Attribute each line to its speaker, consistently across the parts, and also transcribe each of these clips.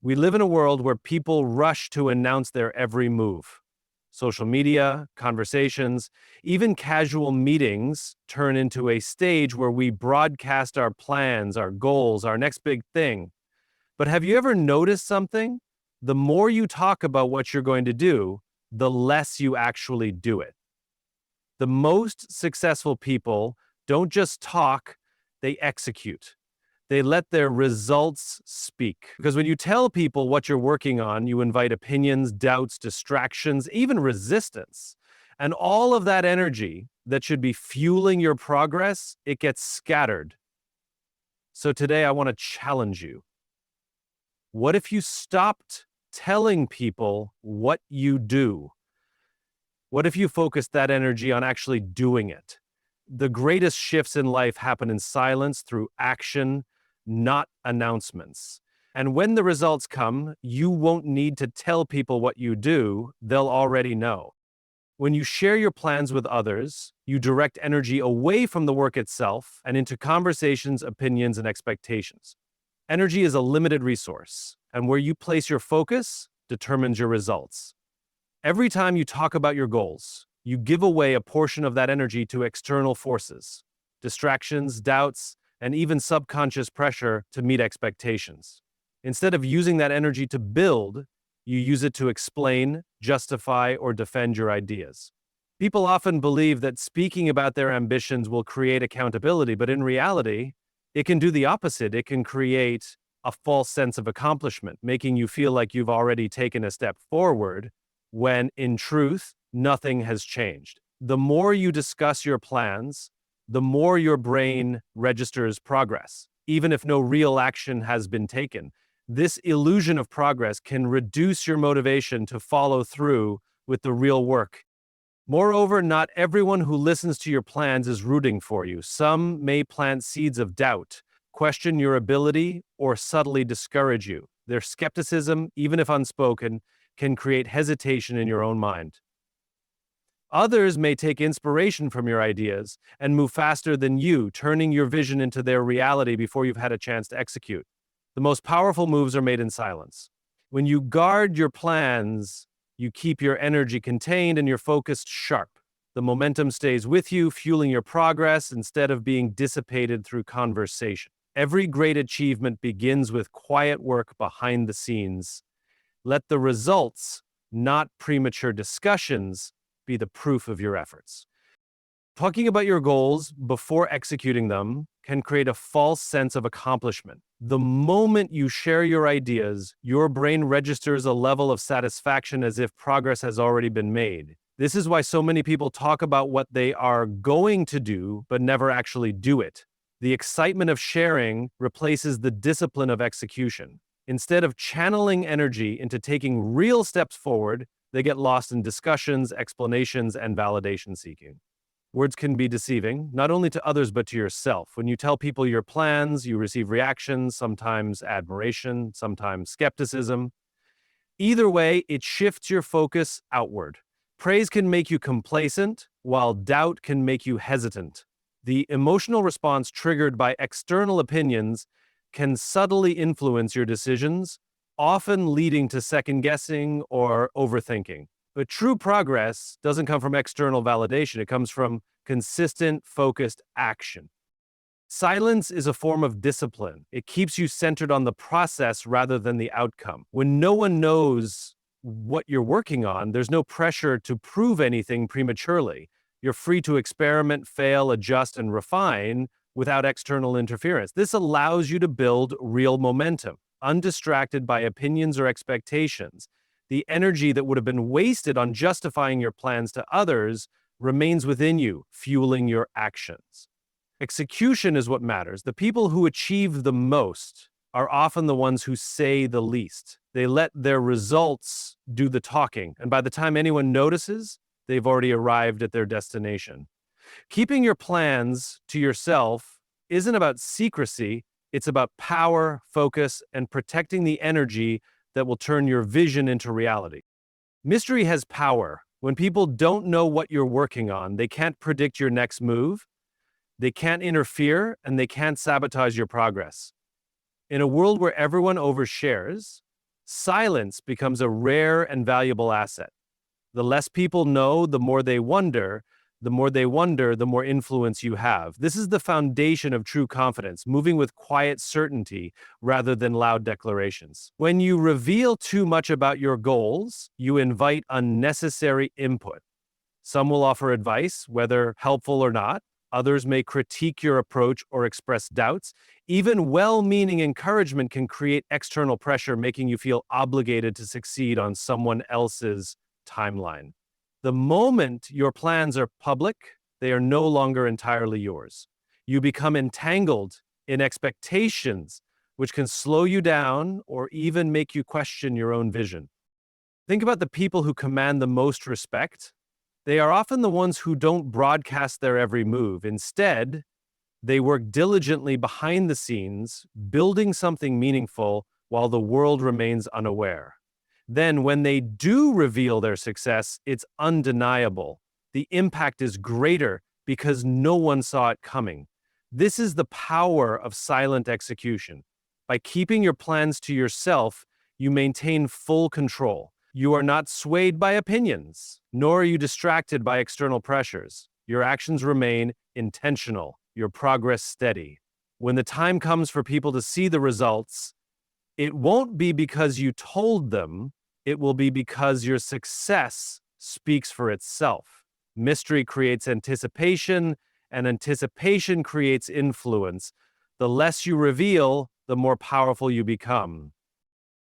Speaker 1: We live in a world where people rush to announce their every move. Social media, conversations, even casual meetings turn into a stage where we broadcast our plans, our goals, our next big thing. But have you ever noticed something? The more you talk about what you're going to do, the less you actually do it. The most successful people don't just talk, they execute. They let their results speak. Because when you tell people what you're working on, you invite opinions, doubts, distractions, even resistance. And all of that energy that should be fueling your progress, it gets scattered. So today I want to challenge you. What if you stopped telling people what you do? What if you focused that energy on actually doing it? The greatest shifts in life happen in silence through action, not announcements. And when the results come, you won't need to tell people what you do, they'll already know. When you share your plans with others, you direct energy away from the work itself and into conversations, opinions, and expectations. Energy is a limited resource, and where you place your focus determines your results. Every time you talk about your goals, you give away a portion of that energy to external forces, distractions, doubts, and even subconscious pressure to meet expectations. Instead of using that energy to build, you use it to explain, justify, or defend your ideas. People often believe that speaking about their ambitions will create accountability, but in reality, it can do the opposite. It can create a false sense of accomplishment, making you feel like you've already taken a step forward, when in truth, nothing has changed. The more you discuss your plans, the more your brain registers progress, even if no real action has been taken. This illusion of progress can reduce your motivation to follow through with the real work. Moreover, not everyone who listens to your plans is rooting for you. Some may plant seeds of doubt, question your ability, or subtly discourage you. Their skepticism, even if unspoken, can create hesitation in your own mind. Others may take inspiration from your ideas and move faster than you, turning your vision into their reality before you've had a chance to execute. The most powerful moves are made in silence. When you guard your plans, you keep your energy contained and your focus sharp. The momentum stays with you, fueling your progress instead of being dissipated through conversation. Every great achievement begins with quiet work behind the scenes. Let the results, not premature discussions, be the proof of your efforts. Talking about your goals before executing them can create a false sense of accomplishment. The moment you share your ideas, your brain registers a level of satisfaction as if progress has already been made. This is why so many people talk about what they are going to do, but never actually do it. The excitement of sharing replaces the discipline of execution. Instead of channeling energy into taking real steps forward, they get lost in discussions, explanations, and validation seeking. Words can be deceiving, not only to others but to yourself. When you tell people your plans, you receive reactions, sometimes admiration, sometimes skepticism. Either way, it shifts your focus outward. Praise can make you complacent, while doubt can make you hesitant. The emotional response triggered by external opinions can subtly influence your decisions, often leading to second-guessing or overthinking. But true progress doesn't come from external validation. It comes from consistent, focused action. Silence is a form of discipline. It keeps you centered on the process rather than the outcome. When no one knows what you're working on, there's no pressure to prove anything prematurely. You're free to experiment, fail, adjust, and refine without external interference. This allows you to build real momentum, undistracted by opinions or expectations. The energy that would have been wasted on justifying your plans to others remains within you, fueling your actions. Execution is what matters. The people who achieve the most are often the ones who say the least. They let their results do the talking, and by the time anyone notices, they've already arrived at their destination. Keeping your plans to yourself isn't about secrecy, it's about power, focus, and protecting the energy that will turn your vision into reality. Mystery has power. When people don't know what you're working on, they can't predict your next move, they can't interfere, and they can't sabotage your progress. In a world where everyone overshares, Silence becomes a rare and valuable asset. The less people know, the more they wonder. The more they wonder, the more influence you have. This is the foundation of true confidence, moving with quiet certainty rather than loud declarations. When you reveal too much about your goals, you invite unnecessary input. Some will offer advice, whether helpful or not. Others may critique your approach or express doubts. Even well-meaning encouragement can create external pressure, making you feel obligated to succeed on someone else's timeline. The moment your plans are public, they are no longer entirely yours. You become entangled in expectations, which can slow you down or even make you question your own vision. Think about the people who command the most respect. They are often the ones who don't broadcast their every move. Instead, they work diligently behind the scenes, building something meaningful while the world remains unaware. Then, when they do reveal their success, it's undeniable. The impact is greater because no one saw it coming. This is the power of silent execution. By keeping your plans to yourself, you maintain full control. You are not swayed by opinions, nor are you distracted by external pressures. Your actions remain intentional, your progress steady. When the time comes for people to see the results, it won't be because you told them, it will be because your success speaks for itself. Mystery creates anticipation, and anticipation creates influence. The less you reveal, the more powerful you become.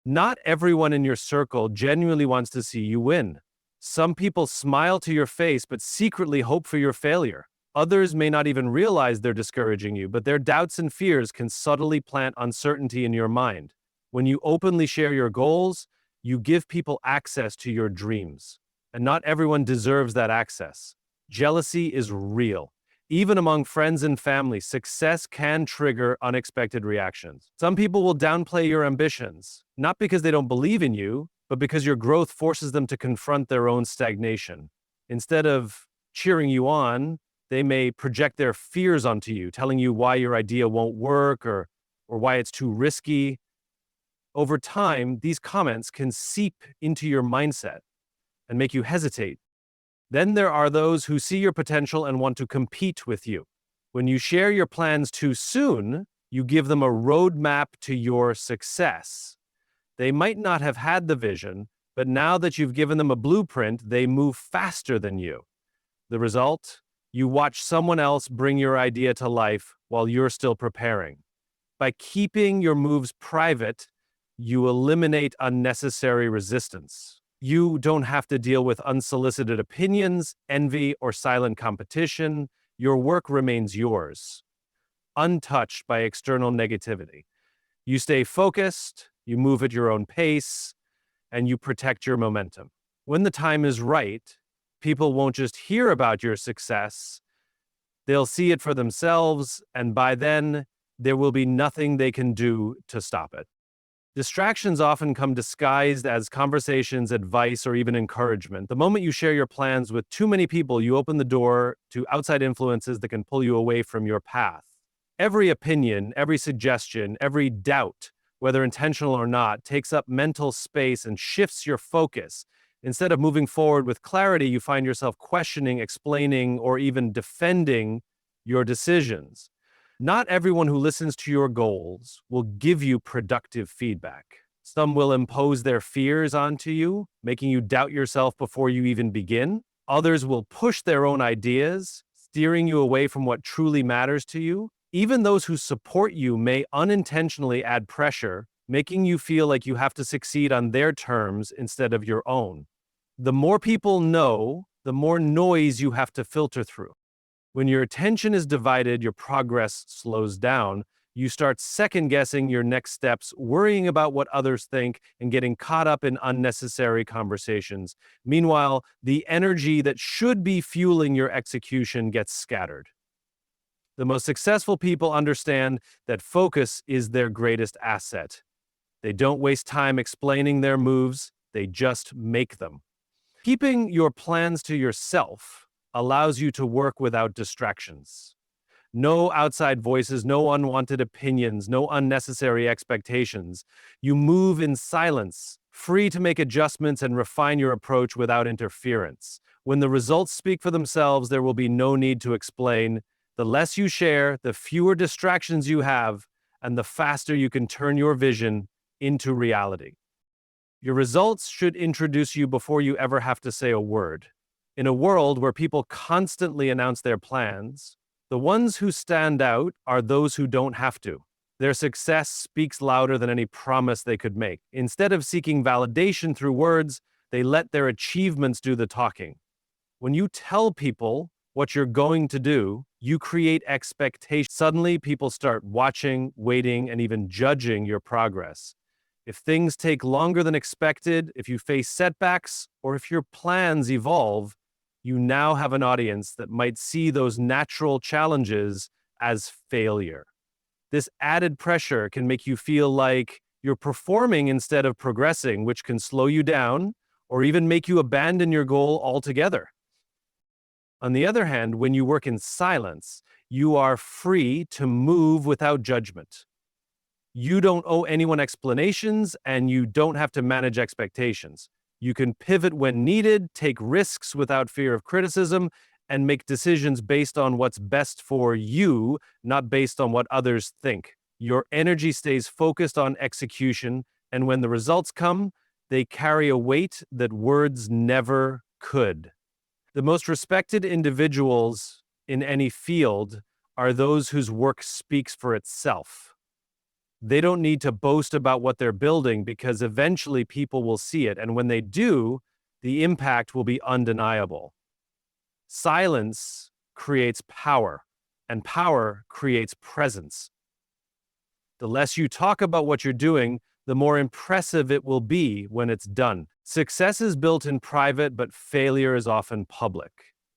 Speaker 1: Not everyone in your circle genuinely wants to see you win. Some people smile to your face but secretly hope for your failure. Others may not even realize they're discouraging you, but their doubts and fears can subtly plant uncertainty in your mind. When you openly share your goals, you give people access to your dreams. And not everyone deserves that access. Jealousy is real. Even among friends and family, success can trigger unexpected reactions. Some people will downplay your ambitions, not because they don't believe in you, but because your growth forces them to confront their own stagnation. Instead of cheering you on, they may project their fears onto you, telling you why your idea won't work or why it's too risky. Over time, these comments can seep into your mindset and make you hesitate. Then there are those who see your potential and want to compete with you. When you share your plans too soon, you give them a roadmap to your success. They might not have had the vision, but now that you've given them a blueprint, they move faster than you. The result? You watch someone else bring your idea to life while you're still preparing. By keeping your moves private, you eliminate unnecessary resistance. You don't have to deal with unsolicited opinions, envy, or silent competition. Your work remains yours, untouched by external negativity. You stay focused, you move at your own pace, and you protect your momentum. When the time is right, people won't just hear about your success, they'll see it for themselves, and by then, there will be nothing they can do to stop it. Distractions often come disguised as conversations, advice, or even encouragement. The moment you share your plans with too many people, you open the door to outside influences that can pull you away from your path. Every opinion, every suggestion, every doubt, whether intentional or not, takes up mental space and shifts your focus. Instead of moving forward with clarity, you find yourself questioning, explaining, or even defending your decisions. Not everyone who listens to your goals will give you productive feedback. Some will impose their fears onto you, making you doubt yourself before you even begin. Others will push their own ideas, steering you away from what truly matters to you. Even those who support you may unintentionally add pressure, making you feel like you have to succeed on their terms instead of your own. The more people know, the more noise you have to filter through. When your attention is divided, your progress slows down. You start second-guessing your next steps, worrying about what others think, and getting caught up in unnecessary conversations. Meanwhile, the energy that should be fueling your execution gets scattered. The most successful people understand that focus is their greatest asset. They don't waste time explaining their moves, they just make them. Keeping your plans to yourself allows you to work without distractions. No outside voices, no unwanted opinions, no unnecessary expectations. You move in silence, free to make adjustments and refine your approach without interference. When the results speak for themselves, there will be no need to explain. The less you share, the fewer distractions you have, and the faster you can turn your vision into reality. Your results should introduce you before you ever have to say a word. In a world where people constantly announce their plans, the ones who stand out are those who don't have to. Their success speaks louder than any promise they could make. Instead of seeking validation through words, they let their achievements do the talking. When you tell people what you're going to do, you create expectations. Suddenly, people start watching, waiting, and even judging your progress. If things take longer than expected, if you face setbacks, or if your plans evolve, you now have an audience that might see those natural challenges as failure. This added pressure can make you feel like you're performing instead of progressing, which can slow you down or even make you abandon your goal altogether. On the other hand, when you work in silence, you are free to move without judgment. You don't owe anyone explanations, and you don't have to manage expectations. You can pivot when needed, take risks without fear of criticism, and make decisions based on what's best for you, not based on what others think. Your energy stays focused on execution, and when the results come, they carry a weight that words never could. The most respected individuals in any field are those whose work speaks for itself. They don't need to boast about what they're building because eventually people will see it, and when they do, the impact will be undeniable. Silence creates power, and power creates presence. The less you talk about what you're doing, the more impressive it will be when it's done. Success is built in private, but failure is often public.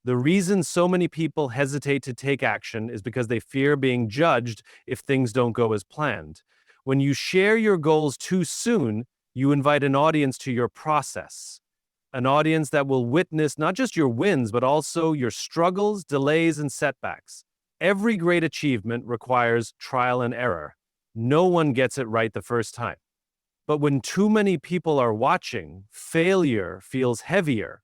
Speaker 1: The reason so many people hesitate to take action is because they fear being judged if things don't go as planned. When you share your goals too soon, you invite an audience to your process. An audience that will witness not just your wins, but also your struggles, delays, and setbacks. Every great achievement requires trial and error. No one gets it right the first time. But when too many people are watching, failure feels heavier.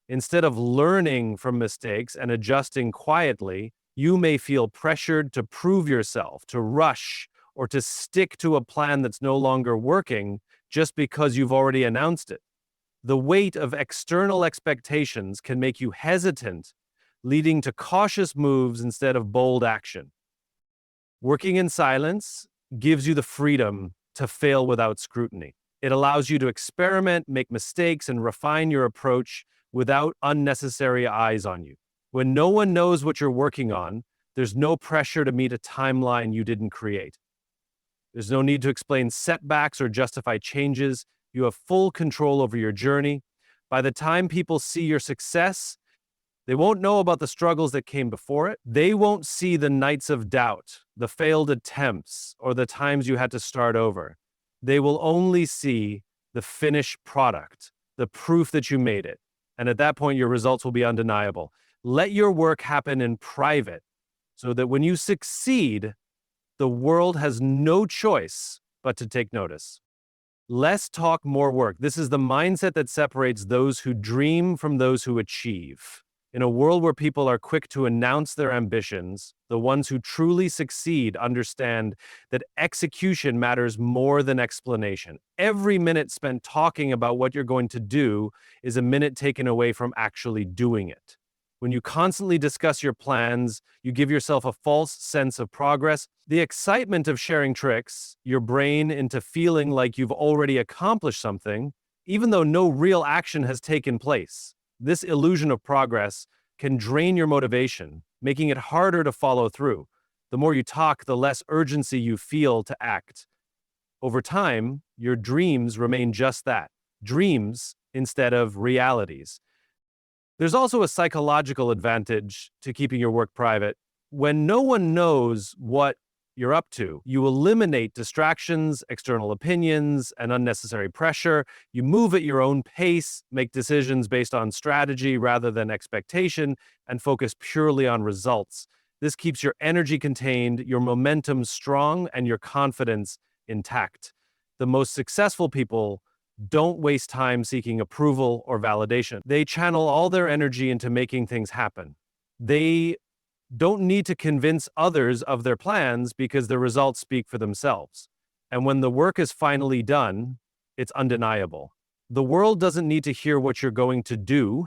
Speaker 1: Instead of learning from mistakes and adjusting quietly, you may feel pressured to prove yourself, to rush, or to stick to a plan that's no longer working just because you've already announced it. The weight of external expectations can make you hesitant, leading to cautious moves instead of bold action. Working in silence gives you the freedom to fail without scrutiny. It allows you to experiment, make mistakes, and refine your approach without unnecessary eyes on you. When no one knows what you're working on, there's no pressure to meet a timeline you didn't create. There's no need to explain setbacks or justify changes. You have full control over your journey. By the time people see your success, they won't know about the struggles that came before it. They won't see the nights of doubt, the failed attempts, or the times you had to start over. They will only see the finished product, the proof that you made it. And at that point, your results will be undeniable. Let your work happen in private so that when you succeed, the world has no choice but to take notice. Less talk, more work. This is the mindset that separates those who dream from those who achieve. In a world where people are quick to announce their ambitions, the ones who truly succeed understand that execution matters more than explanation. Every minute spent talking about what you're going to do is a minute taken away from actually doing it. When you constantly discuss your plans, you give yourself a false sense of progress. The excitement of sharing tricks your brain into feeling like you've already accomplished something, even though no real action has taken place. This illusion of progress can drain your motivation, making it harder to follow through. The more you talk, the less urgency you feel to act. Over time, your dreams remain just that, dreams instead of realities. There's also a psychological advantage to keeping your work private. When no one knows what you're up to, you eliminate distractions, external opinions, and unnecessary pressure. You move at your own pace, make decisions based on strategy rather than expectation, and focus purely on results. This keeps your energy contained, your momentum strong, and your confidence intact. The most successful people don't waste time seeking approval or validation. They channel all their energy into making things happen. They don't need to convince others of their plans because the results speak for themselves. And when the work is finally done, it's undeniable. The world doesn't need to hear what you're going to do,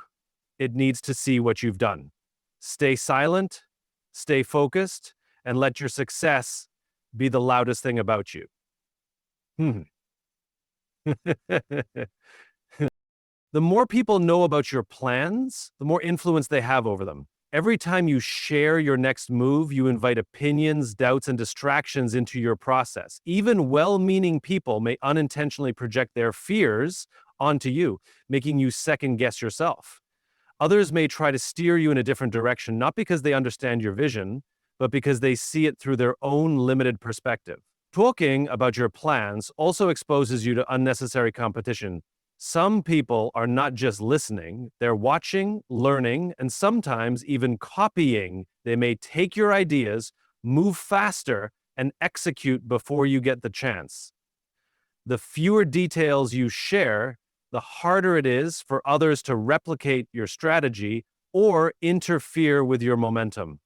Speaker 1: it needs to see what you've done. Stay silent, stay focused, and let your success be the loudest thing about you. Hmm. The more people know about your plans, the more influence they have over them. Every time you share your next move, you invite opinions, doubts, and distractions into your process. Even well-meaning people may unintentionally project their fears onto you, making you second-guess yourself. Others may try to steer you in a different direction, not because they understand your vision, but because they see it through their own limited perspective. Talking about your plans also exposes you to unnecessary competition. Some people are not just listening, they're watching, learning, and sometimes even copying. They may take your ideas, move faster, and execute before you get the chance. The fewer details you share, the harder it is for others to replicate your strategy or interfere with your momentum.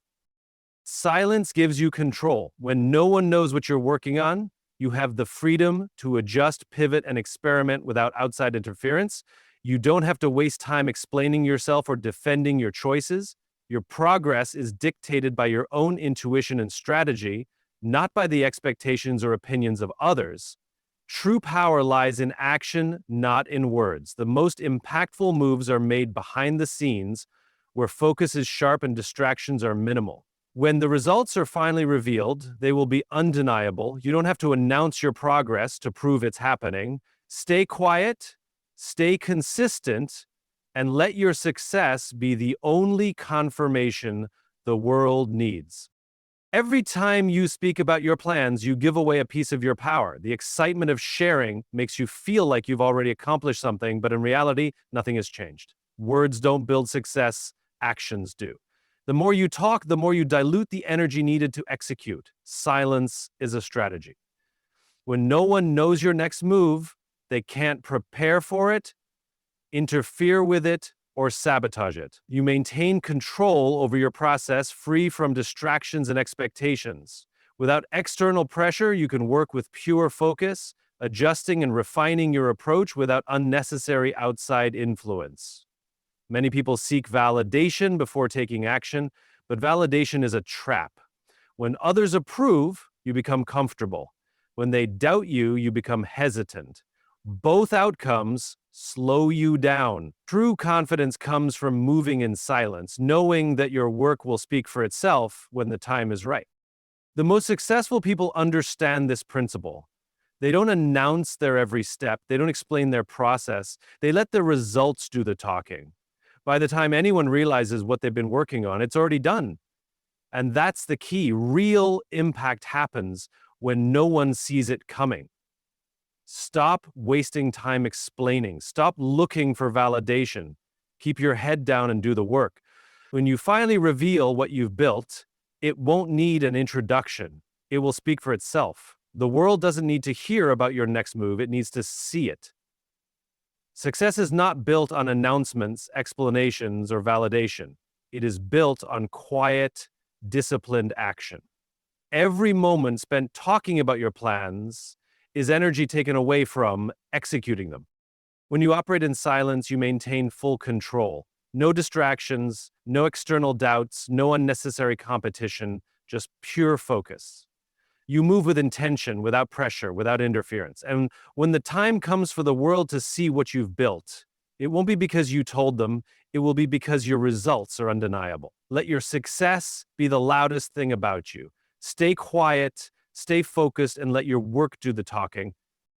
Speaker 1: Silence gives you control. When no one knows what you're working on, you have the freedom to adjust, pivot, and experiment without outside interference. You don't have to waste time explaining yourself or defending your choices. Your progress is dictated by your own intuition and strategy, not by the expectations or opinions of others. True power lies in action, not in words. The most impactful moves are made behind the scenes, where focus is sharp and distractions are minimal. When the results are finally revealed, they will be undeniable. You don't have to announce your progress to prove it's happening. Stay quiet, stay consistent, and let your success be the only confirmation the world needs. Every time you speak about your plans, you give away a piece of your power. The excitement of sharing makes you feel like you've already accomplished something, but in reality, nothing has changed. Words don't build success, actions do. The more you talk, the more you dilute the energy needed to execute. Silence is a strategy. When no one knows your next move, they can't prepare for it, interfere with it, or sabotage it. You maintain control over your process, free from distractions and expectations. Without external pressure, you can work with pure focus, adjusting and refining your approach without unnecessary outside influence. Many people seek validation before taking action, but validation is a trap. When others approve, you become comfortable. When they doubt you, you become hesitant. Both outcomes slow you down. True confidence comes from moving in silence, knowing that your work will speak for itself when the time is right. The most successful people understand this principle. They don't announce their every step. They don't explain their process. They let the results do the talking. By the time anyone realizes what they've been working on, it's already done. And that's the key. Real impact happens when no one sees it coming. Stop wasting time explaining. Stop looking for validation. Keep your head down and do the work. When you finally reveal what you've built, it won't need an introduction. It will speak for itself. The world doesn't need to hear about your next move. It needs to see it. Success is not built on announcements, explanations, or validation. It is built on quiet, disciplined action. Every moment spent talking about your plans is energy taken away from executing them. When you operate in silence, you maintain full control. No distractions, no external doubts, no unnecessary competition, just pure focus. You move with intention, without pressure, without interference. And when the time comes for the world to see what you've built, it won't be because you told them, it will be because your results are undeniable. Let your success be the loudest thing about you. Stay quiet, stay focused, and let your work do the talking.